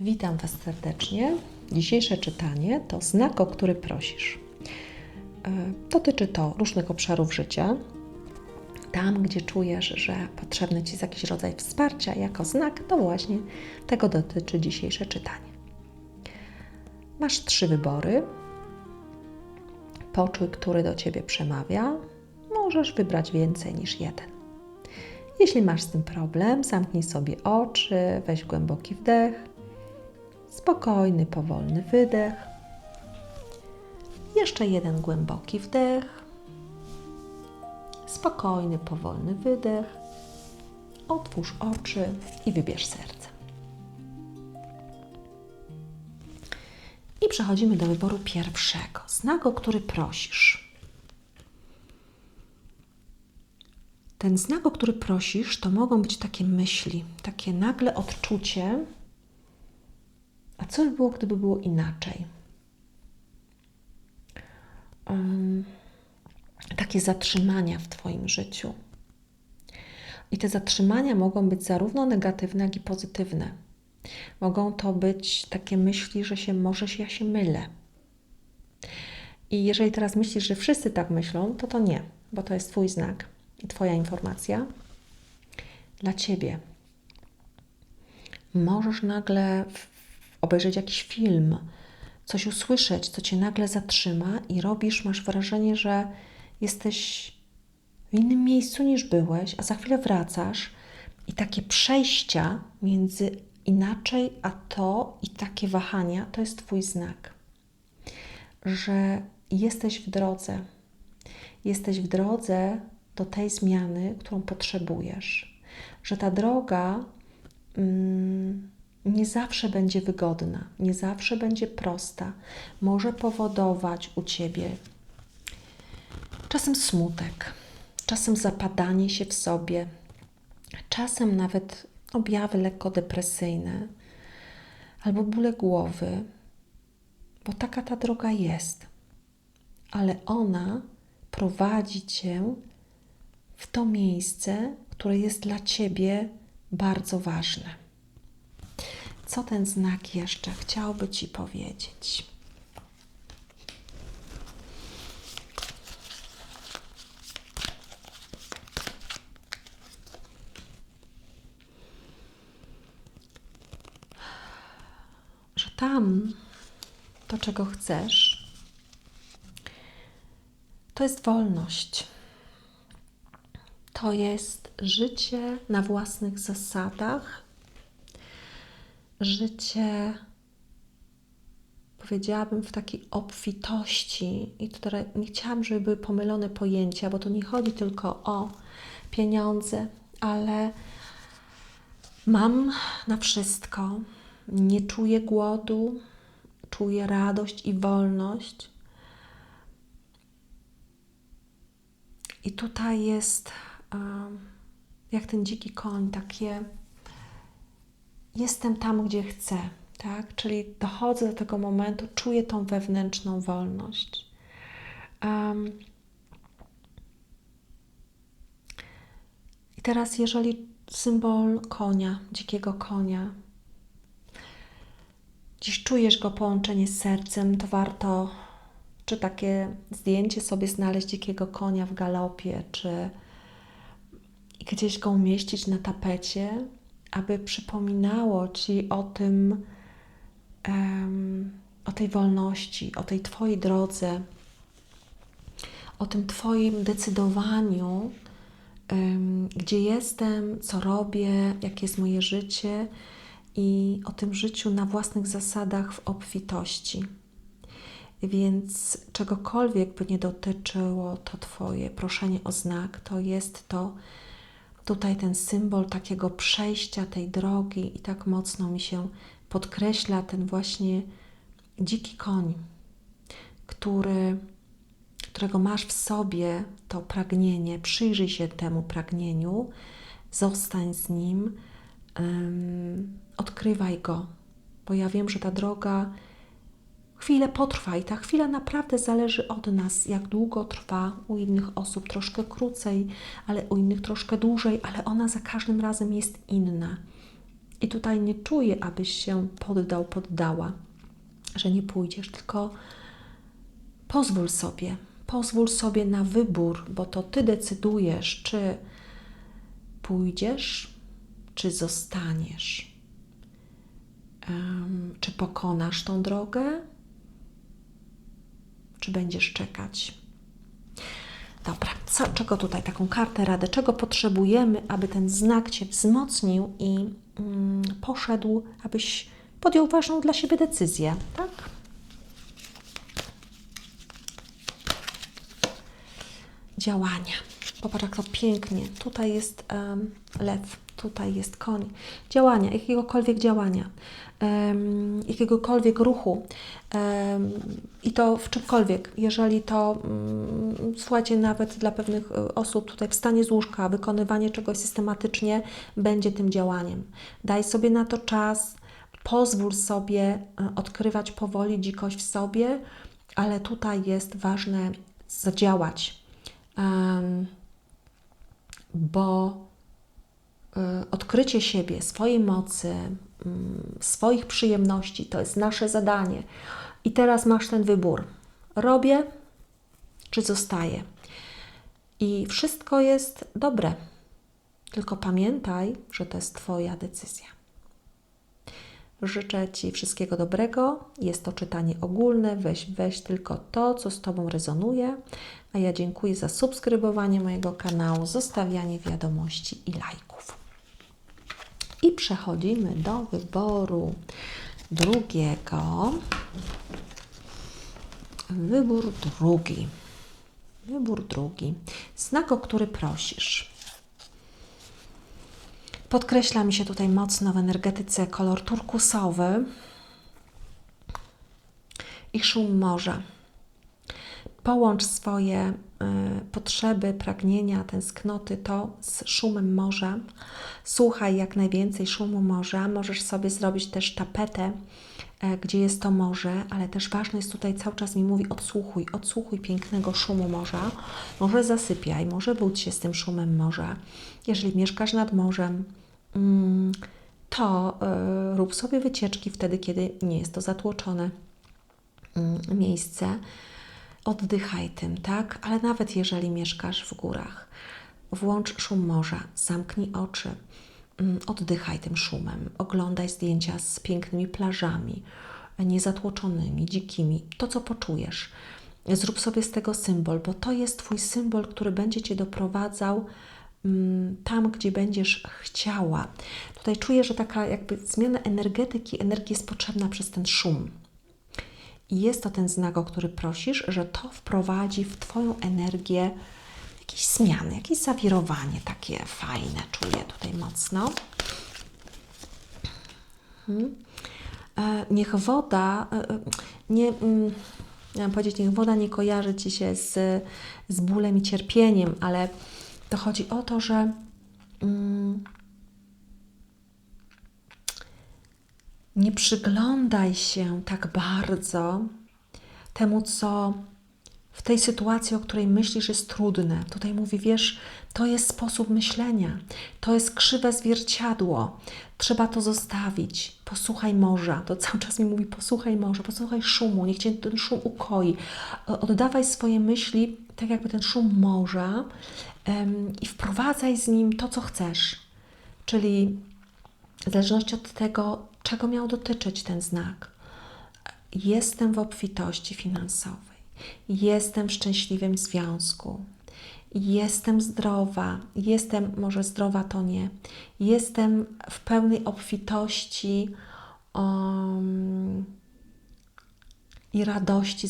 Witam Was serdecznie. Dzisiejsze czytanie to znak, o który prosisz. Dotyczy to różnych obszarów życia. Tam, gdzie czujesz, że potrzebny Ci jest jakiś rodzaj wsparcia jako znak, to właśnie tego dotyczy dzisiejsze czytanie. Masz 3 wybory. Poczuj, który do Ciebie przemawia. Możesz wybrać więcej niż jeden. Jeśli masz z tym problem, zamknij sobie oczy, weź głęboki wdech. Spokojny, powolny wydech. Jeszcze jeden głęboki wdech. Spokojny, powolny wydech. Otwórz oczy i wybierz serce. I przechodzimy do wyboru pierwszego. Znak, o który prosisz. Ten znak, o który prosisz, to mogą być takie myśli, takie nagle odczucie, a co by było, gdyby było inaczej? Takie zatrzymania w Twoim życiu. I te zatrzymania mogą być zarówno negatywne, jak i pozytywne. Mogą to być takie myśli, że ja się mylę. I jeżeli teraz myślisz, że wszyscy tak myślą, to nie, bo to jest Twój znak i Twoja informacja dla Ciebie. Możesz nagle obejrzeć jakiś film, coś usłyszeć, co Cię nagle zatrzyma i masz wrażenie, że jesteś w innym miejscu niż byłeś, a za chwilę wracasz i takie przejścia między inaczej a to i takie wahania, to jest Twój znak, że jesteś w drodze. Jesteś w drodze do tej zmiany, którą potrzebujesz. Że ta droga nie zawsze będzie wygodna, nie zawsze będzie prosta. Może powodować u Ciebie czasem smutek, czasem zapadanie się w sobie, czasem nawet objawy lekko depresyjne albo bóle głowy, bo taka ta droga jest. Ale ona prowadzi Cię w to miejsce, które jest dla Ciebie bardzo ważne. Co ten znak jeszcze chciałby Ci powiedzieć? Że tam to, czego chcesz, to jest wolność. To jest życie na własnych zasadach, życie, powiedziałabym, w takiej obfitości i tutaj nie chciałam, żeby były pomylone pojęcia, bo to nie chodzi tylko o pieniądze, ale mam na wszystko, nie czuję głodu, czuję radość i wolność. I tutaj jest jak ten dziki koń, takie jestem tam, gdzie chcę, tak? Czyli dochodzę do tego momentu, czuję tą wewnętrzną wolność. I teraz, jeżeli symbol konia, dzikiego konia, dziś czujesz go połączenie z sercem, to warto czy takie zdjęcie sobie znaleźć dzikiego konia w galopie, czy gdzieś go umieścić na tapecie, aby przypominało Ci o tym, o tej wolności, o tej Twojej drodze, o tym Twoim decydowaniu, gdzie jestem, co robię, jakie jest moje życie i o tym życiu na własnych zasadach w obfitości. Więc czegokolwiek by nie dotyczyło to Twoje proszenie o znak, to jest to tutaj ten symbol takiego przejścia tej drogi i tak mocno mi się podkreśla ten właśnie dziki koń, którego masz w sobie to pragnienie. Przyjrzyj się temu pragnieniu, zostań z nim, odkrywaj go, bo ja wiem, że ta droga chwilę potrwa i ta chwila naprawdę zależy od nas, jak długo trwa. U innych osób troszkę krócej, ale u innych troszkę dłużej, ale ona za każdym razem jest inna. I tutaj nie czuję, abyś się poddał, poddała, że nie pójdziesz, tylko pozwól sobie na wybór, bo to Ty decydujesz, czy pójdziesz, czy zostaniesz, czy pokonasz tą drogę, czy będziesz czekać. Dobra, czego tutaj taką kartę radę, czego potrzebujemy, aby ten znak Cię wzmocnił i poszedł, abyś podjął ważną dla siebie decyzję, tak? Działania. Popatrz, jak to pięknie. Tutaj jest lew, tutaj jest koń. Działania, jakiegokolwiek działania, jakiegokolwiek ruchu i to w czymkolwiek. Jeżeli to, słuchajcie, nawet dla pewnych osób tutaj wstanie z łóżka, wykonywanie czegoś systematycznie będzie tym działaniem. Daj sobie na to czas, pozwól sobie odkrywać powoli dzikość w sobie, ale tutaj jest ważne zadziałać. Bo odkrycie siebie, swojej mocy, swoich przyjemności to jest nasze zadanie. I teraz masz ten wybór. Robię, czy zostaję? I wszystko jest dobre. Tylko pamiętaj, że to jest Twoja decyzja. Życzę Ci wszystkiego dobrego. Jest to czytanie ogólne. Weź tylko to, co z Tobą rezonuje. A ja dziękuję za subskrybowanie mojego kanału, zostawianie wiadomości i lajków. I przechodzimy do wyboru drugiego. Wybór drugi. Wybór drugi. Znak, o który prosisz. Podkreśla mi się tutaj mocno w energetyce kolor turkusowy i szum morza. Połącz swoje potrzeby, pragnienia, tęsknoty to z szumem morza. Słuchaj jak najwięcej szumu morza. Możesz sobie zrobić też tapetę, gdzie jest to morze, ale też ważne jest tutaj, cały czas mi mówi odsłuchuj pięknego szumu morza. Może zasypiaj, może budź się z tym szumem morza. Jeżeli mieszkasz nad morzem, to rób sobie wycieczki wtedy, kiedy nie jest to zatłoczone miejsce. Oddychaj tym, tak? Ale nawet jeżeli mieszkasz w górach, włącz szum morza, zamknij oczy, oddychaj tym szumem, oglądaj zdjęcia z pięknymi plażami, niezatłoczonymi, dzikimi, to co poczujesz. Zrób sobie z tego symbol, bo to jest Twój symbol, który będzie Cię doprowadzał tam, gdzie będziesz chciała. Tutaj czuję, że taka jakby zmiana energii jest potrzebna przez ten szum. I jest to ten znak, o który prosisz, że to wprowadzi w Twoją energię jakieś zmiany, jakieś zawirowanie takie fajne, czuję tutaj mocno. Niech woda, miałam powiedzieć, niech woda nie kojarzy Ci się z bólem i cierpieniem, ale to chodzi o to, że nie przyglądaj się tak bardzo temu, co w tej sytuacji, o której myślisz, jest trudne. Tutaj mówi, wiesz, to jest sposób myślenia, to jest krzywe zwierciadło, trzeba to zostawić. Posłuchaj morza, to cały czas mi mówi, posłuchaj morza, posłuchaj szumu, niech Cię ten szum ukoi. Oddawaj swoje myśli, tak jakby ten szum morza i wprowadzaj z nim to, co chcesz. Czyli w zależności od tego, czego miał dotyczyć ten znak. Jestem w obfitości finansowej. Jestem w szczęśliwym związku. Jestem zdrowa. Może zdrowa to nie. Jestem w pełnej obfitości i radości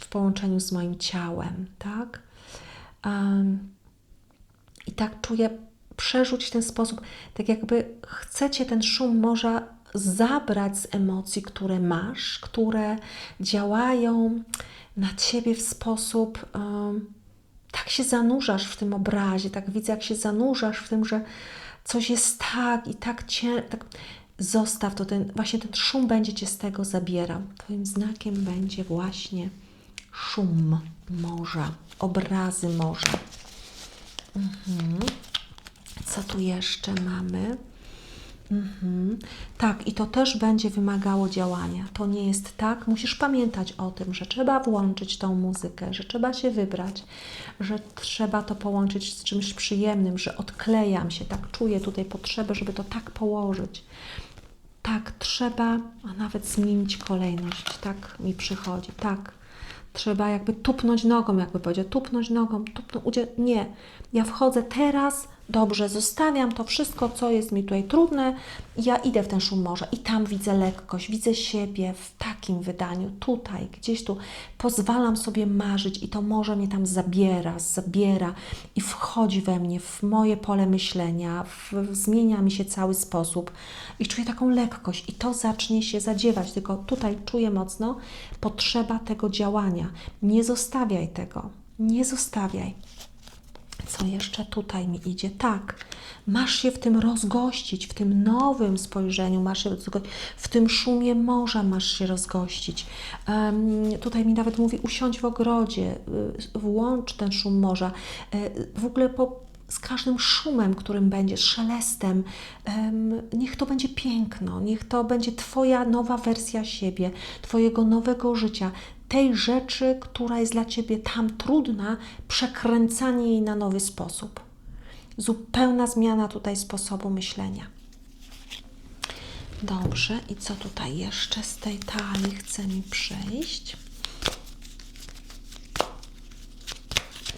w połączeniu z moim ciałem. Tak? I tak czuję, przerzuć w ten sposób, tak jakby chcecie ten szum morza zabrać z emocji, które masz, które działają na Ciebie w sposób, tak się zanurzasz w tym obrazie, tak widzę, jak się zanurzasz w tym, że coś jest tak i tak zostaw to, właśnie ten szum będzie Cię z tego zabierał. Twoim znakiem będzie właśnie szum morza, obrazy morza. Co tu jeszcze mamy? Tak, i to też będzie wymagało działania. To nie jest tak. Musisz pamiętać o tym, że trzeba włączyć tą muzykę, że trzeba się wybrać, że trzeba to połączyć z czymś przyjemnym, że odklejam się, tak czuję tutaj potrzebę, żeby to tak położyć. Tak, trzeba, a nawet zmienić kolejność. Tak mi przychodzi. Tak, trzeba jakby tupnąć nogą, jakby powiedział, tupnąć nogą, nie, ja wchodzę teraz, dobrze, zostawiam to wszystko, co jest mi tutaj trudne, ja idę w ten szum morza i tam widzę lekkość, widzę siebie w takim wydaniu, tutaj, gdzieś tu, pozwalam sobie marzyć i to morze mnie tam zabiera i wchodzi we mnie, w moje pole myślenia, zmienia mi się cały sposób i czuję taką lekkość i to zacznie się zadziewać, tylko tutaj czuję mocno potrzeba tego działania. Nie zostawiaj tego, nie zostawiaj. Co jeszcze tutaj mi idzie? Tak, masz się w tym rozgościć, w tym nowym spojrzeniu, masz się rozgościć, w tym szumie morza masz się rozgościć. Tutaj mi nawet mówi, usiądź w ogrodzie, włącz ten szum morza. W ogóle z każdym szumem, którym będzie, szelestem, niech to będzie piękno, niech to będzie Twoja nowa wersja siebie, Twojego nowego życia, tej rzeczy, która jest dla Ciebie tam trudna, przekręcanie jej na nowy sposób. Zupełna zmiana tutaj sposobu myślenia. Dobrze, i co tutaj jeszcze z tej talii chce mi przejść?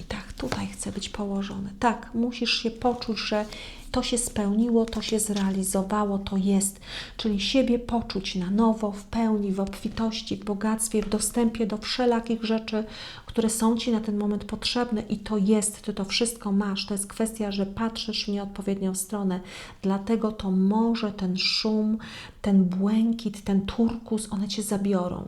I tak, tutaj chce być położone. Tak, musisz się poczuć, że to się spełniło, to się zrealizowało, to jest. Czyli siebie poczuć na nowo, w pełni, w obfitości, w bogactwie, w dostępie do wszelakich rzeczy, które są Ci na ten moment potrzebne i to jest, Ty to wszystko masz. To jest kwestia, że patrzysz w nieodpowiednią stronę. Dlatego to morze, ten szum, ten błękit, ten turkus, one Cię zabiorą.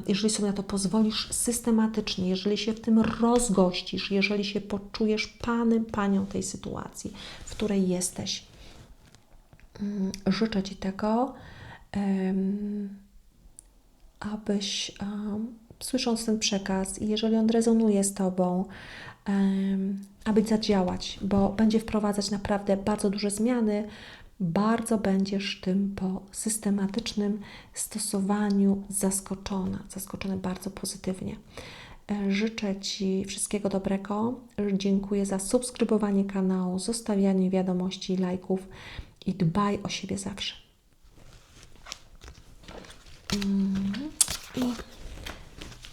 Jeżeli sobie na to pozwolisz systematycznie, jeżeli się w tym rozgościsz, jeżeli się poczujesz panem, panią tej sytuacji, w której jesteś. Życzę Ci tego, abyś słysząc ten przekaz i jeżeli on rezonuje z Tobą, aby zadziałać, bo będzie wprowadzać naprawdę bardzo duże zmiany, bardzo będziesz tym po systematycznym stosowaniu zaskoczony bardzo pozytywnie. Życzę Ci wszystkiego dobrego. Dziękuję za subskrybowanie kanału, zostawianie wiadomości, lajków i dbaj o siebie zawsze.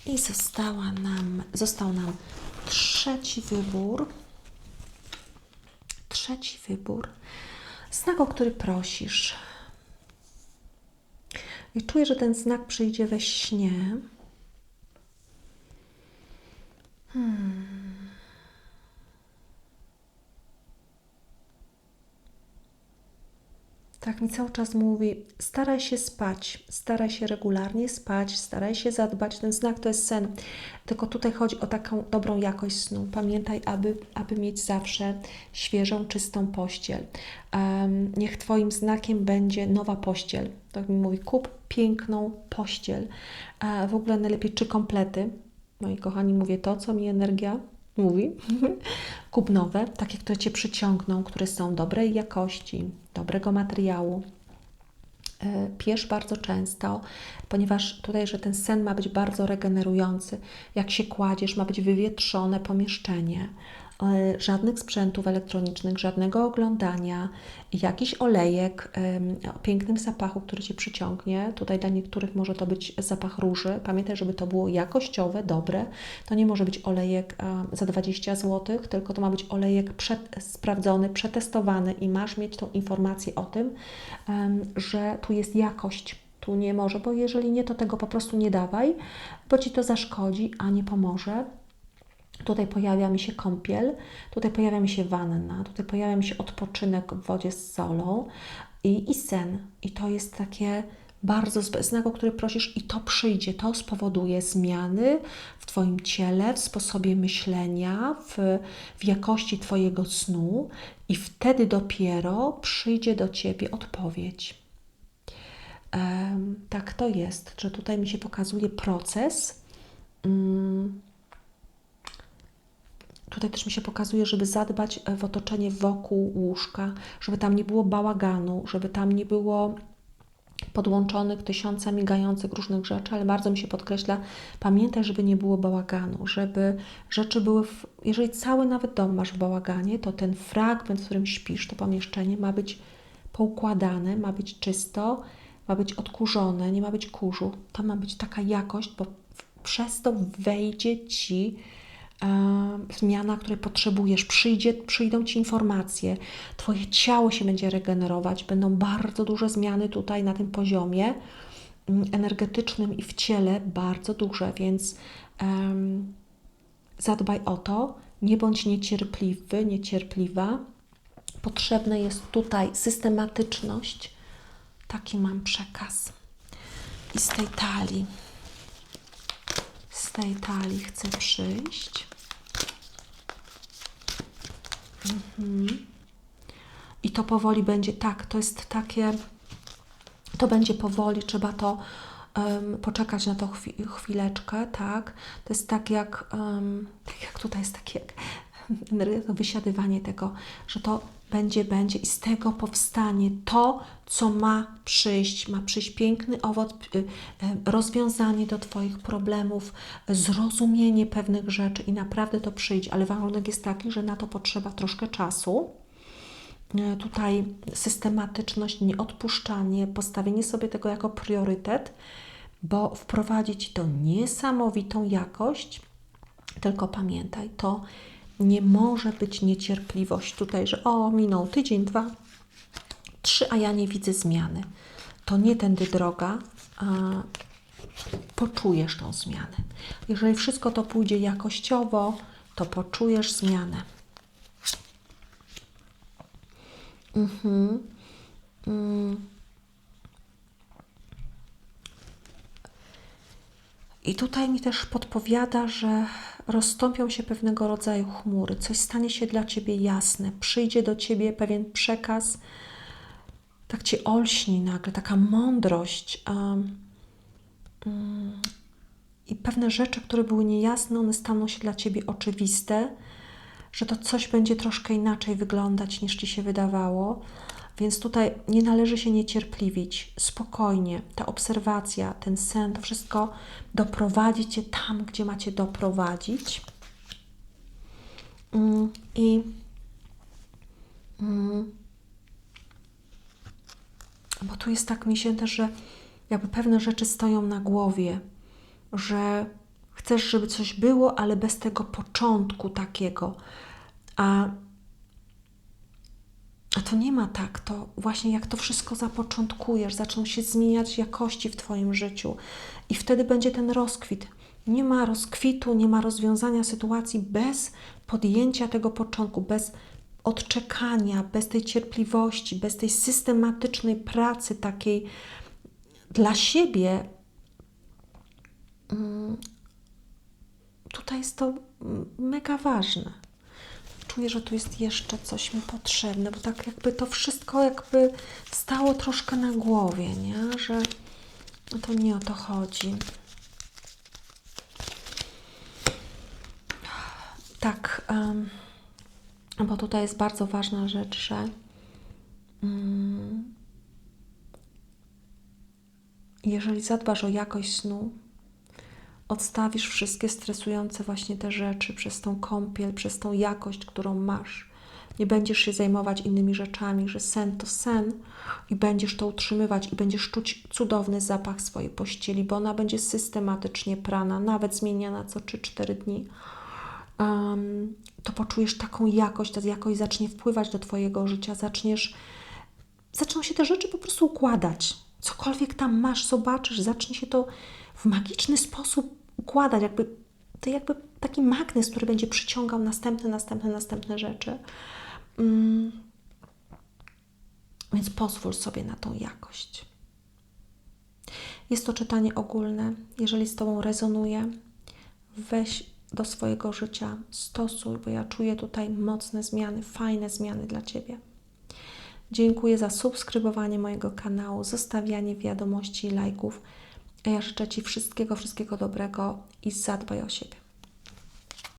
I został nam trzeci wybór. Znak, o który prosisz. I czuję, że ten znak przyjdzie we śnie. Tak mi cały czas mówi, staraj się spać, staraj się regularnie spać, staraj się zadbać. Ten znak to jest sen, tylko tutaj chodzi o taką dobrą jakość snu. Pamiętaj, aby mieć zawsze świeżą, czystą pościel. Niech Twoim znakiem będzie nowa pościel. Tak mi mówi, kup piękną pościel. W ogóle najlepiej 3 komplety. Moi kochani, mówię to, co mi energia mówi. Kup nowe, takie, które Cię przyciągną, które są dobrej jakości, dobrego materiału. Pierz bardzo często, ponieważ tutaj, że ten sen ma być bardzo regenerujący. Jak się kładziesz, ma być wywietrzone pomieszczenie. Żadnych sprzętów elektronicznych, żadnego oglądania, jakiś olejek o pięknym zapachu, który Cię przyciągnie. Tutaj dla niektórych może to być zapach róży. Pamiętaj, żeby to było jakościowe, dobre. To nie może być olejek za 20 zł, tylko to ma być olejek sprawdzony, przetestowany i masz mieć tą informację o tym, że tu jest jakość. Tu nie może, bo jeżeli nie, to tego po prostu nie dawaj, bo Ci to zaszkodzi, a nie pomoże. Tutaj pojawia mi się kąpiel, tutaj pojawia mi się wanna, tutaj pojawia mi się odpoczynek w wodzie z solą i sen. I to jest takie bardzo znak, o który prosisz i to przyjdzie, to spowoduje zmiany w Twoim ciele, w sposobie myślenia, w jakości Twojego snu i wtedy dopiero przyjdzie do Ciebie odpowiedź. Tak to jest, że tutaj mi się pokazuje proces Tutaj też mi się pokazuje, żeby zadbać w otoczenie wokół łóżka, żeby tam nie było bałaganu, żeby tam nie było podłączonych tysiąca migających różnych rzeczy, ale bardzo mi się podkreśla, pamiętaj, żeby nie było bałaganu, żeby rzeczy były, jeżeli cały nawet dom masz w bałaganie, to ten fragment, w którym śpisz, to pomieszczenie ma być poukładane, ma być czysto, ma być odkurzone, nie ma być kurzu. To ma być taka jakość, bo przez to wejdzie Ci zmiana, której potrzebujesz, przyjdą Ci informacje, Twoje ciało się będzie regenerować, będą bardzo duże zmiany tutaj na tym poziomie energetycznym i w ciele, bardzo duże, więc zadbaj o to, nie bądź niecierpliwy, niecierpliwa. Potrzebna jest tutaj systematyczność. Taki mam przekaz. I z tej talii chcę przyjść. I to powoli będzie, tak, to jest takie, to będzie powoli, trzeba to poczekać na to chwileczkę, tak. To jest tak jak tutaj jest takie wysiadywanie tego, że to będzie i z tego powstanie to, co ma przyjść piękny owoc, rozwiązanie do Twoich problemów, zrozumienie pewnych rzeczy i naprawdę to przyjdzie, ale warunek jest taki, że na to potrzeba troszkę czasu. Tutaj systematyczność, nieodpuszczanie, postawienie sobie tego jako priorytet, bo wprowadzi Ci to niesamowitą jakość, tylko pamiętaj, to nie może być niecierpliwość tutaj, że minął tydzień, 2, 3, a ja nie widzę zmiany. To nie tędy droga, poczujesz tą zmianę. Jeżeli wszystko to pójdzie jakościowo, to poczujesz zmianę. I tutaj mi też podpowiada, że rozstąpią się pewnego rodzaju chmury, coś stanie się dla Ciebie jasne, przyjdzie do Ciebie pewien przekaz, tak Cię olśni nagle, taka mądrość i pewne rzeczy, które były niejasne, one staną się dla Ciebie oczywiste, że to coś będzie troszkę inaczej wyglądać, niż Ci się wydawało. Więc tutaj nie należy się niecierpliwić, spokojnie. Ta obserwacja, ten sen, to wszystko doprowadzi Cię tam, gdzie macie doprowadzić. Bo tu jest tak, mi się też, że jakby pewne rzeczy stoją na głowie, że chcesz, żeby coś było, ale bez tego początku takiego. A to nie ma tak, to właśnie jak to wszystko zapoczątkujesz, zaczną się zmieniać jakości w Twoim życiu i wtedy będzie ten rozkwit. Nie ma rozkwitu, nie ma rozwiązania sytuacji bez podjęcia tego początku, bez odczekania, bez tej cierpliwości, bez tej systematycznej pracy takiej dla siebie. Tutaj jest to mega ważne. Czuję, że tu jest jeszcze coś mi potrzebne, bo tak jakby to wszystko jakby stało troszkę na głowie, nie? Że to nie o to chodzi. Tak, bo tutaj jest bardzo ważna rzecz, że jeżeli zadbasz o jakość snu, odstawisz wszystkie stresujące właśnie te rzeczy przez tą kąpiel, przez tą jakość, którą masz. Nie będziesz się zajmować innymi rzeczami, że sen to sen i będziesz to utrzymywać i będziesz czuć cudowny zapach swojej pościeli, bo ona będzie systematycznie prana, nawet zmieniana co 3-4 dni. To poczujesz taką jakość, ta jakość zacznie wpływać do Twojego życia, zaczną się te rzeczy po prostu układać. Cokolwiek tam masz, zobaczysz, zacznie się to w magiczny sposób układać, to jakby taki magnes, który będzie przyciągał następne rzeczy. Więc pozwól sobie na tą jakość. Jest to czytanie ogólne. Jeżeli z Tobą rezonuje, weź do swojego życia, stosuj, bo ja czuję tutaj mocne zmiany, fajne zmiany dla Ciebie. Dziękuję za subskrybowanie mojego kanału, zostawianie wiadomości i lajków. A ja życzę Ci wszystkiego dobrego i zadbaj o siebie.